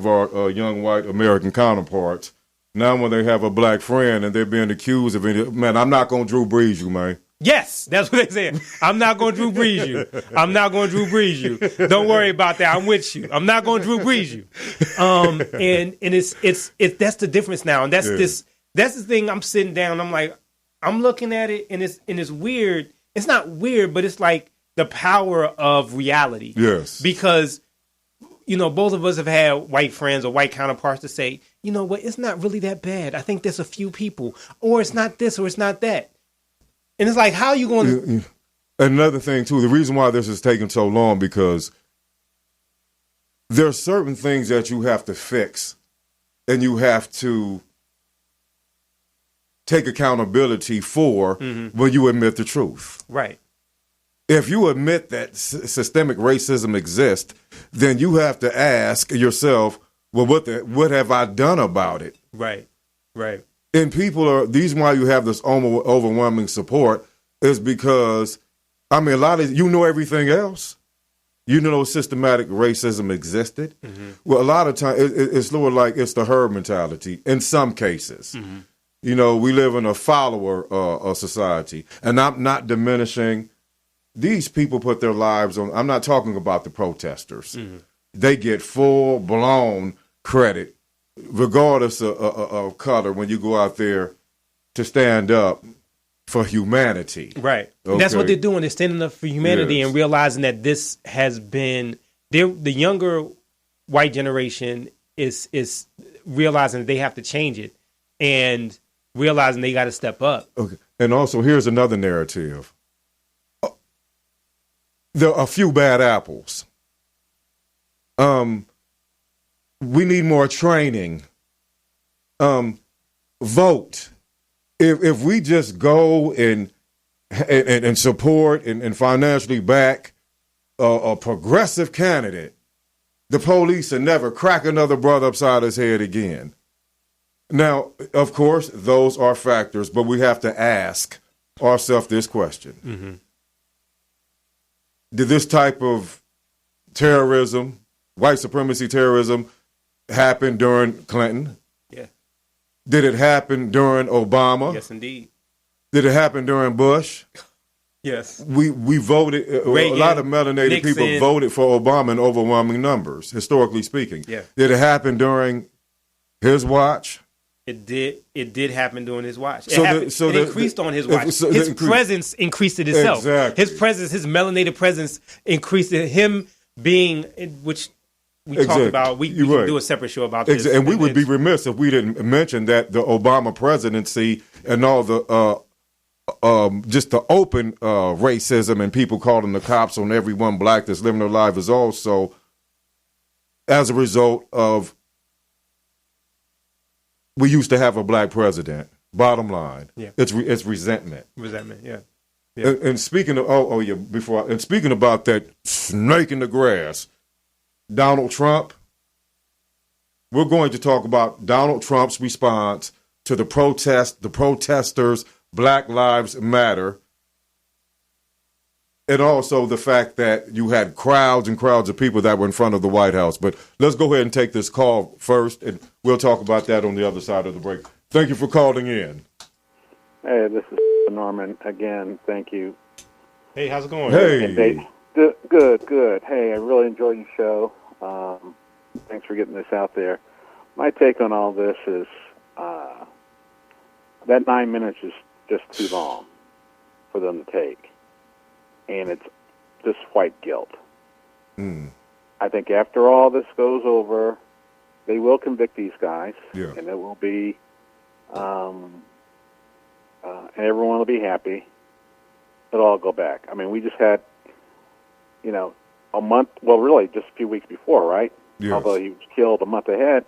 our young white American counterparts, now when they have a black friend and they're being accused of it, man, I'm not going to Drew Brees you, man. Yes, that's what they said. I'm not going to Drew Brees you. I'm not going to Drew Brees you. Don't worry about that. I'm with you. I'm not going to Drew Brees you. And it's that's the difference now. And that's the thing. I'm sitting down. I'm like, I'm looking at it, and it's weird. It's not weird, but it's like the power of reality. Yes. Because, both of us have had white friends or white counterparts to say, you know what, it's not really that bad. I think there's a few people, or it's not this, or it's not that. And it's like, how are you going to... Another thing, too, the reason why this is taking so long, because there are certain things that you have to fix, and you have to take accountability for when you admit the truth. Right. If you admit that systemic racism exists, then you have to ask yourself, well, what have I done about it? Right. And why you have this overwhelming support is because, a lot of, everything else. Systematic racism existed. Mm-hmm. Well, a lot of times it's sort of like it's the herd mentality in some cases. Mm-hmm. We live in a follower society, and I'm not diminishing. These people put their lives on. I'm not talking about the protesters. Mm-hmm. They get full-blown credit, regardless of color, when you go out there to stand up for humanity. Right. Okay. That's what they're doing. They're standing up for humanity and realizing that this has been the younger white generation is realizing that they have to change it and realizing they got to step up. Okay. And also, here's another narrative. There are a few bad apples. We need more training. Vote. If we just go and support and financially back a progressive candidate, the police will never crack another brother upside his head again. Now, of course, those are factors, but we have to ask ourselves this question. Mm-hmm. Did this type of terrorism, white supremacy terrorism, happen during Clinton? Yeah. Did it happen during Obama? Yes, indeed. Did it happen during Bush? Yes. We voted, Reagan, a lot of melanated Nixon. people voted for Obama in overwhelming numbers, historically speaking. Yeah. Did it happen during his watch? It did happen during his watch. So It increased on his watch. His presence increased it itself. Exactly. His presence, his melanated presence increased it. Him being, which we talked about, we can do a separate show about this. And we would be remiss if we didn't mention that the Obama presidency and all the just the open racism and people calling the cops on everyone black that's living their life is also as a result of we used to have a black president. Bottom line, it's resentment. Resentment, yeah. And speaking of speaking about that snake in the grass, Donald Trump. We're going to talk about Donald Trump's response to the protesters, Black Lives Matter, and also the fact that you had crowds and crowds of people that were in front of the White House. But let's go ahead and take this call first, and we'll talk about that on the other side of the break. Thank you for calling in. Hey, this is Norman again. Thank you. Hey, how's it going? Hey. Good. Hey, I really enjoyed your show. Thanks for getting this out there. My take on all this is that 9 minutes is just too long for them to take. And it's just white guilt. I think after all this goes over, they will convict these guys, and it will be, and everyone will be happy. It'll all go back. I mean, we just had, a month, well, really just a few weeks before, right? Yes. Although he was killed a month ahead,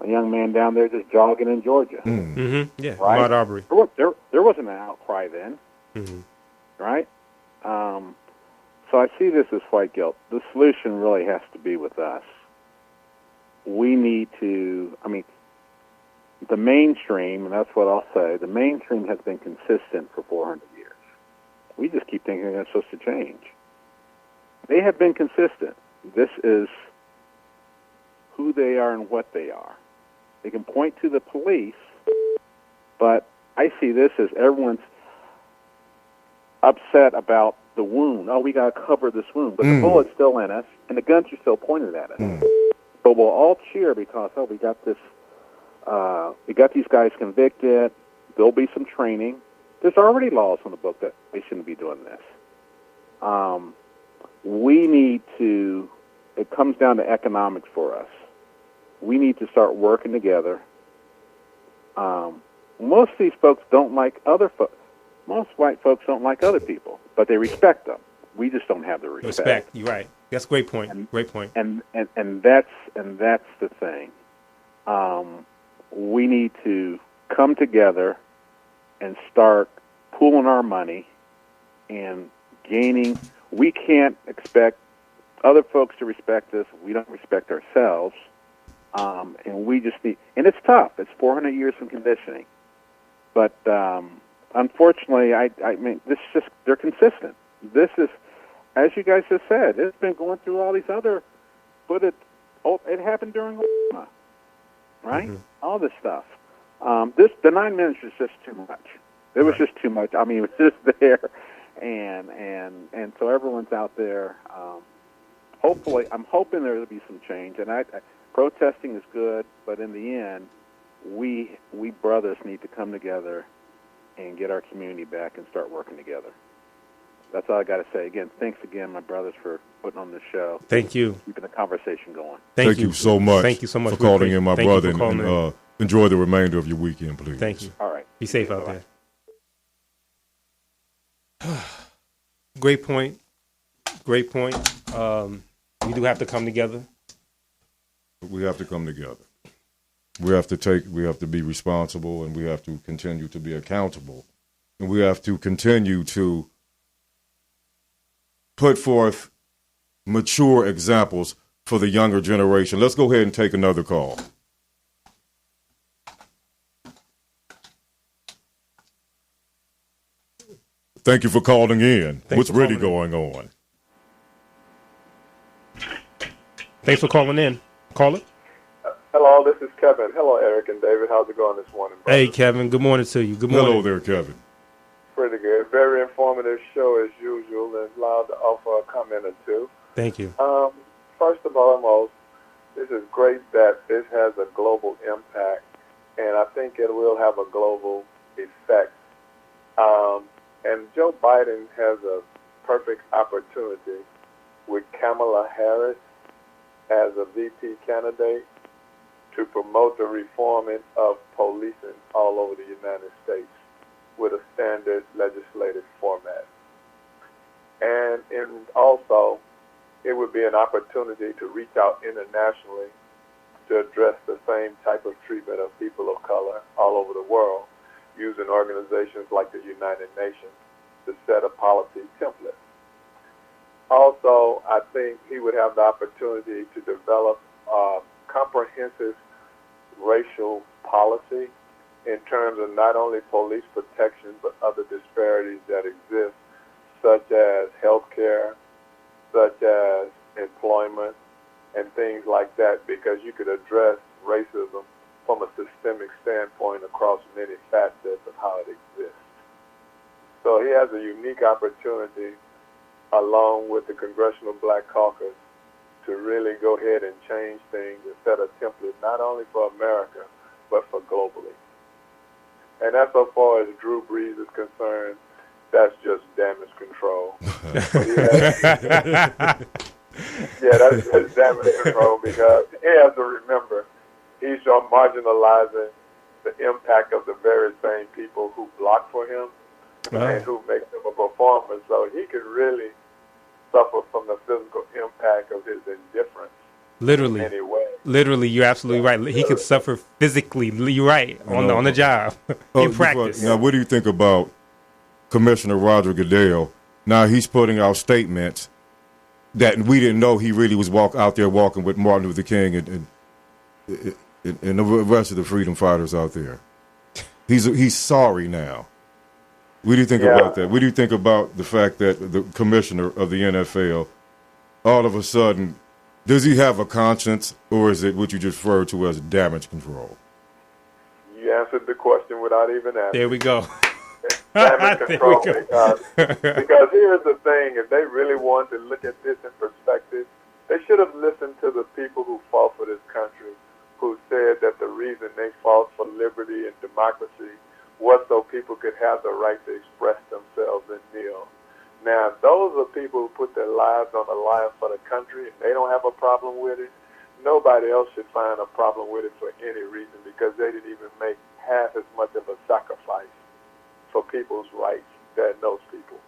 a young man down there just jogging in Georgia. Mm-hmm. Yeah, right? Ahmaud Arbery. There wasn't an outcry then, right? So I see this as white guilt. The solution really has to be with us. We need to, the mainstream, and that's what I'll say, the mainstream has been consistent for 400 years. We just keep thinking they're supposed to change. They have been consistent. This is who they are and what they are. They can point to the police, but I see this as everyone's upset about the wound. Oh, we got to cover this wound. But the bullet's still in us, and the guns are still pointed at us. But we'll all cheer because, we got this, we got these guys convicted. There'll be some training. There's already laws on the book that they shouldn't be doing this. We need to, it comes down to economics for us. We need to start working together. Most of these folks don't like other folks. Most white folks don't like other people, but they respect them. We just don't have the respect. You're right. That's a great point. Great point. And that's the thing. We need to come together and start pooling our money and gaining. We can't expect other folks to respect us. We don't respect ourselves. And we just need, and it's tough. It's 400 years from conditioning. But unfortunately, I mean, this is just, they're consistent. This is, as you guys just said, it's been going through all these other, but it happened during Obama, right? All this stuff. The 9 minutes is just too much. It was just too much. I mean, it was just there, and so everyone's out there. Hopefully, I'm hoping there will be some change. And protesting is good, but in the end, we brothers need to come together and get our community back and start working together. That's all I got to say. Again, thanks again, my brothers, for putting on this show. Thank you. Keeping the conversation going. Thank you so much. Thank you so much for calling in, my brother, and enjoy the remainder of your weekend, please. Thank you. All right. Be safe out there. Great point. Great point. We do have to come together. We have to come together. We have to be responsible, and we have to continue to be accountable. And we have to continue to put forth mature examples for the younger generation. Let's go ahead and take another call. Thank you for calling in. What's really going on? Thanks for calling in. Call it. Hello, this is Kevin. Hello, Eric and David. How's it going this morning, brother? Hey, Kevin. Good morning to you. Good morning. Hello there, Kevin. Pretty good. Very informative show as usual, and allowed to offer a comment or two. Thank you. First and foremost, this is great that this has a global impact, and I think it will have a global effect. And Joe Biden has a perfect opportunity with Kamala Harris as a VP candidate to promote the reforming of policing all over the United States with a standard legislative format. And also, it would be an opportunity to reach out internationally to address the same type of treatment of people of color all over the world, using organizations like the United Nations to set a policy template. Also, I think he would have the opportunity to develop comprehensive racial policy in terms of not only police protection but other disparities that exist, such as health care, such as employment, and things like that, because you could address racism from a systemic standpoint across many facets of how it exists. So he has a unique opportunity, along with the Congressional Black Caucus, to really go ahead and change things and set a template not only for America, but for globally. And as so far as Drew Brees is concerned, that's just damage control. Yeah, that's just damage control, because he has to remember he's marginalizing the impact of the very same people who block for him and who make him a performer. So he could really suffer from the physical impact of his indifference. Literally. Anyway. Literally, you're absolutely right. He could suffer physically. You're right, on the job, in practice. Now, what do you think about Commissioner Roger Goodell? Now he's putting out statements that we didn't know he really was out there walking with Martin Luther King and the rest of the freedom fighters out there. He's sorry now. What do you think about that? What do you think about the fact that the commissioner of the NFL, all of a sudden, does he have a conscience, or is it what you just referred to as damage control? You answered the question without even asking. There we go. Damage control, because here's the thing: if they really wanted to look at this in perspective, they should have listened to the people who fought for this country, who said that the reason they fought for liberty and democracy was so people could have the right to express themselves and kneel. Now, those are people who put their lives on the line for the country, and they don't have a problem with it. Nobody else should find a problem with it for any reason, because they didn't even make half as much of a sacrifice for people's rights than those people.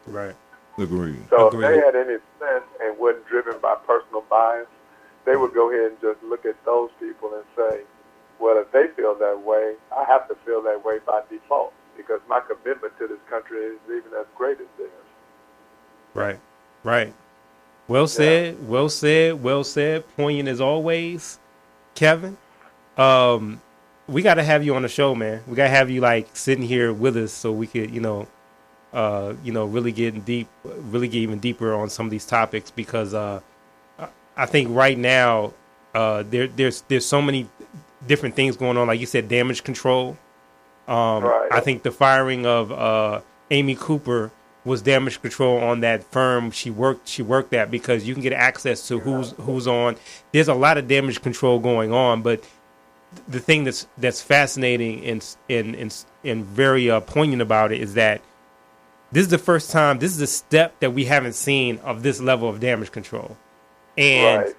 Right. Agreed. So if they had any sense and wasn't driven by personal bias, they would go ahead and just look at those people and say, well, if they feel that way, I have to feel that way by default, because my commitment to this country is even as great as theirs. Right, right. Well said, well said, well said. Poignant as always, Kevin. We got to have you on the show, man. We got to have you like sitting here with us so we could, really get even deeper on some of these topics, because I think right now there's so many different things going on. Like you said, damage control. Right. I think the firing of Amy Cooper was damage control on that firm she worked at, because you can get access to who's on. There's a lot of damage control going on, but the thing that's fascinating and very poignant about it is that this is the first time. This is a step that we haven't seen of this level of damage control, and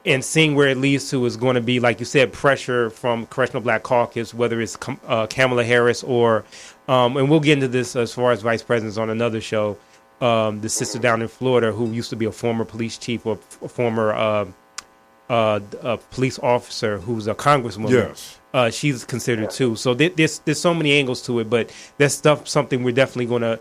and seeing where it leads to is going to be, like you said, pressure from Congressional Black Caucus, whether it's Kamala Harris or, and we'll get into this as far as vice presidents on another show. The sister down in Florida who used to be a former police chief or a former police officer who's a congresswoman. Yes. She's considered too. So there's so many angles to it, but that's something we're definitely going to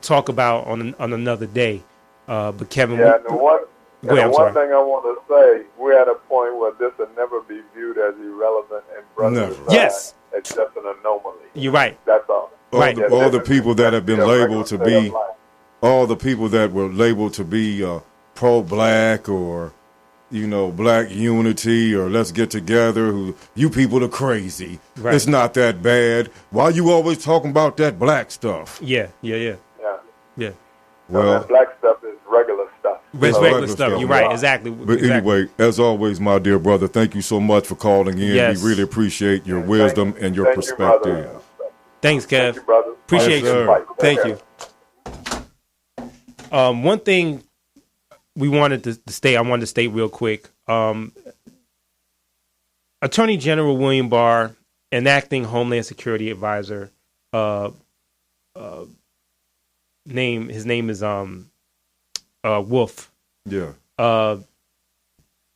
talk about on another day. But Kevin, one thing I want to say, we're at a point where this will never be viewed as irrelevant and brother. Yes. It's just an anomaly. You're right. That's all. All the people that have been labeled to be, all the people that were labeled to be pro-black or, black unity or let's get together, you people are crazy. Right. It's not that bad. Why you always talking about that black stuff? Yeah. Well, that black stuff is regular stuff. It's regular stuff. You're right. Exactly. But anyway, as always, my dear brother, thank you so much for calling in. Yes. We really appreciate your wisdom and your perspective. Thanks, Kev. Thank you, brother. Appreciate you. Thank you. One thing we wanted to state, I wanted to state real quick. Attorney General William Barr and acting Homeland Security Advisor, his name is Wolf. Yeah.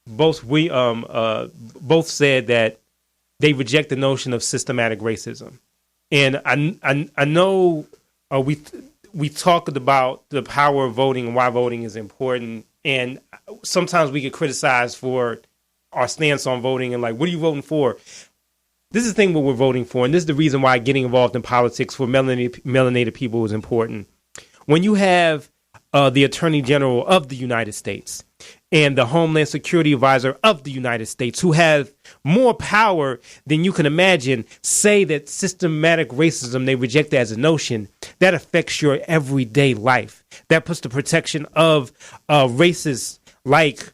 Both said that they reject the notion of systematic racism, and I know we talked about the power of voting and why voting is important, and sometimes we get criticized for our stance on voting and like, what are you voting for? This is the thing what we're voting for, and this is the reason why getting involved in politics for melanated people is important. When you have the Attorney General of the United States and the Homeland Security Advisor of the United States, who have more power than you can imagine, say that systematic racism, they reject it as a notion, that affects your everyday life. That puts the protection of racists like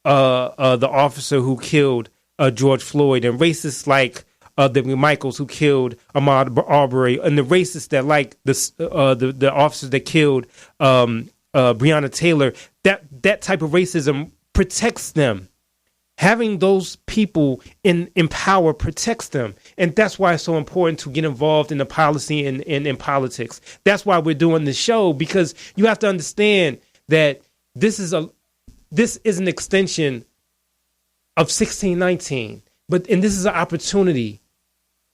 the officer who killed George Floyd, and racists like the Michaels who killed Ahmaud Arbery, and the racists that like the officers that killed Breonna Taylor. That type of racism protects them. Having those people in power protects them, and that's why it's so important to get involved in the policy and in politics. That's why we're doing this show, because you have to understand that this is an extension of 1619. And this is an opportunity.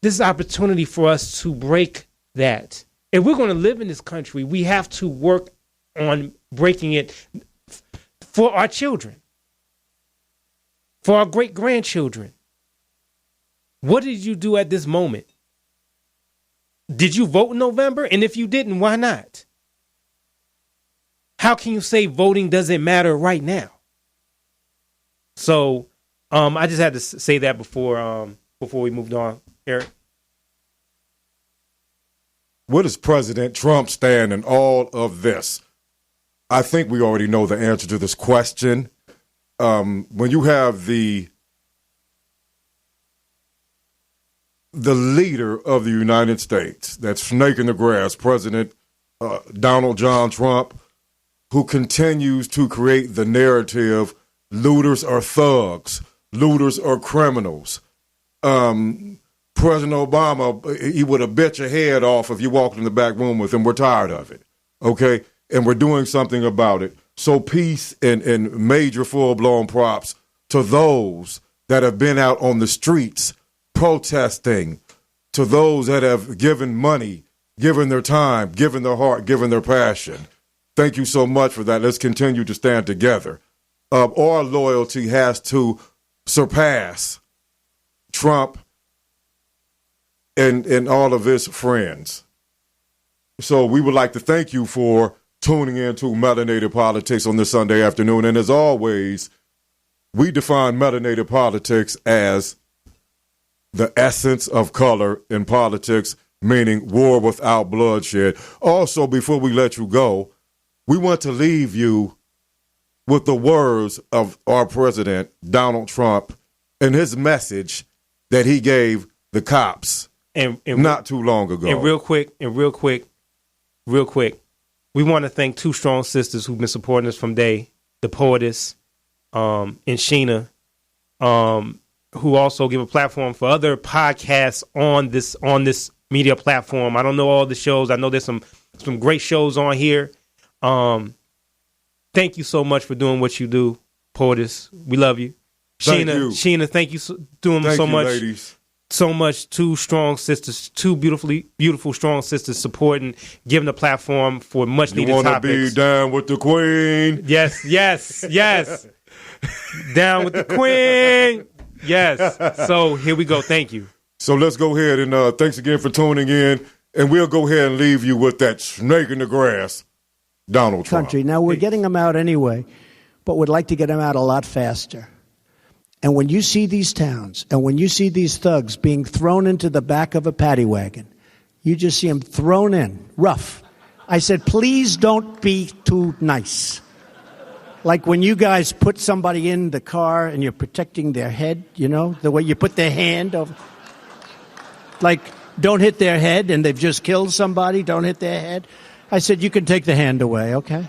This is an opportunity for us to break that. If we're going to live in this country, we have to work on breaking it for our children, for our great-grandchildren. What did you do at this moment? Did you vote in November? And if you didn't, why not? How can you say voting doesn't matter right now? So I just had to say that before we moved on. Eric? Where does President Trump stand in all of this? I think we already know the answer to this question. When you have the leader of the United States, that snake in the grass, President Donald John Trump, who continues to create the narrative, looters are thugs, looters are criminals. President Obama, he would have bit your head off if you walked in the back room with him. We're tired of it, okay? And we're doing something about it. So peace and major full-blown props to those that have been out on the streets protesting, to those that have given money, given their time, given their heart, given their passion. Thank you so much for that. Let's continue to stand together. Our loyalty has to surpass Trump and all of his friends. So we would like to thank you for tuning in to Melanated Politics on this Sunday afternoon. And as always, we define Melanated Politics as the essence of color in politics, meaning war without bloodshed. Also, before we let you go, we want to leave you with the words of our president, Donald Trump, and his message that he gave the cops and not too long ago. And real quick, real quick, we want to thank two strong sisters who've been supporting us from day, the poetess and Sheena, who also give a platform for other podcasts on this media platform. I don't know all the shows. I know there's some great shows on here. Thank you so much for doing what you do, poetess. We love you. Sheena, thank you doing so much. Ladies. So much. Two strong sisters, two beautiful, strong sisters supporting, giving a platform for much needed topics. You want to be down with the queen? Yes. Down with the queen. Yes. So here we go. Thank you. So let's go ahead and thanks again for tuning in. And we'll go ahead and leave you with that snake in the grass, Donald Trump. Now, we're getting them out anyway, but would like to get them out a lot faster. And when you see these towns and when you see these thugs being thrown into the back of a paddy wagon, you just see them thrown in, rough. I said, please don't be too nice. Like when you guys put somebody in the car and you're protecting their head, you know, the way you put their hand over. Like, don't hit their head and they've just killed somebody, don't hit their head. I said, you can take the hand away, okay?